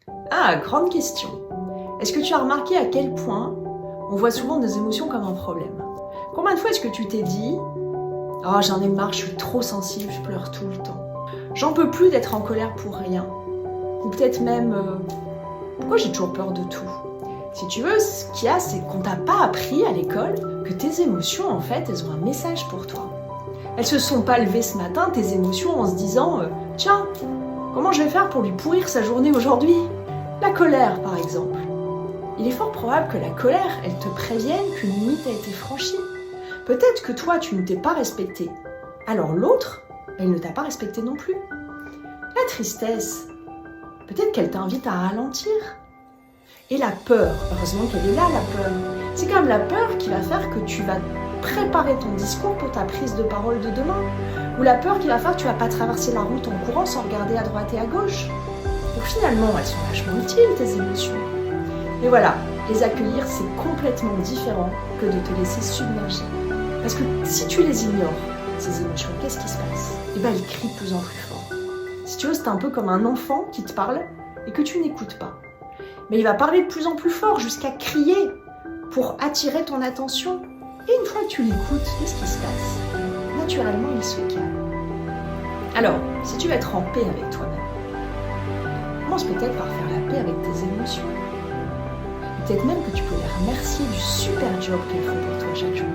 Ah, grande question. Est-ce que tu as remarqué à quel point on voit souvent des émotions comme un problème? Combien de fois est-ce que tu t'es dit « Oh, j'en ai marre, je suis trop sensible, je pleure tout le temps. J'en peux plus d'être en colère pour rien. » Ou peut-être même pourquoi j'ai toujours peur de tout ?» Si tu veux, ce qu'il y a, c'est qu'on t'a pas appris à l'école que tes émotions, en fait, elles ont un message pour toi. Elles se sont pas levées ce matin, tes émotions, en se disant « Tiens, comment je vais faire pour lui pourrir sa journée aujourd'hui ?» La colère, par exemple. Il est fort probable que la colère, elle te prévienne qu'une limite a été franchie. Peut-être que toi, tu ne t'es pas respecté. Alors l'autre, elle ne t'a pas respecté non plus. La tristesse, peut-être qu'elle t'invite à ralentir. Et la peur, heureusement qu'elle est là, la peur. C'est quand même la peur qui va faire que tu vas préparer ton discours pour ta prise de parole de demain. Ou la peur qui va faire que tu ne vas pas traverser la route en courant sans regarder à droite et à gauche. Donc finalement, elles sont vachement utiles, tes émotions. Mais voilà, les accueillir, c'est complètement différent que de te laisser submerger. Parce que si tu les ignores, ces émotions, qu'est-ce qui se passe? Eh bien, elles crient de plus en plus fort. Si tu veux, c'est un peu comme un enfant qui te parle et que tu n'écoutes pas. Mais il va parler de plus en plus fort jusqu'à crier pour attirer ton attention. Et une fois que tu l'écoutes, qu'est-ce qui se passe? Naturellement, il se calme. Alors, si tu veux être en paix avec toi-même, commence peut-être par faire la paix avec tes émotions. Peut-être même que tu peux les remercier du super job qu'elles font pour toi chaque jour.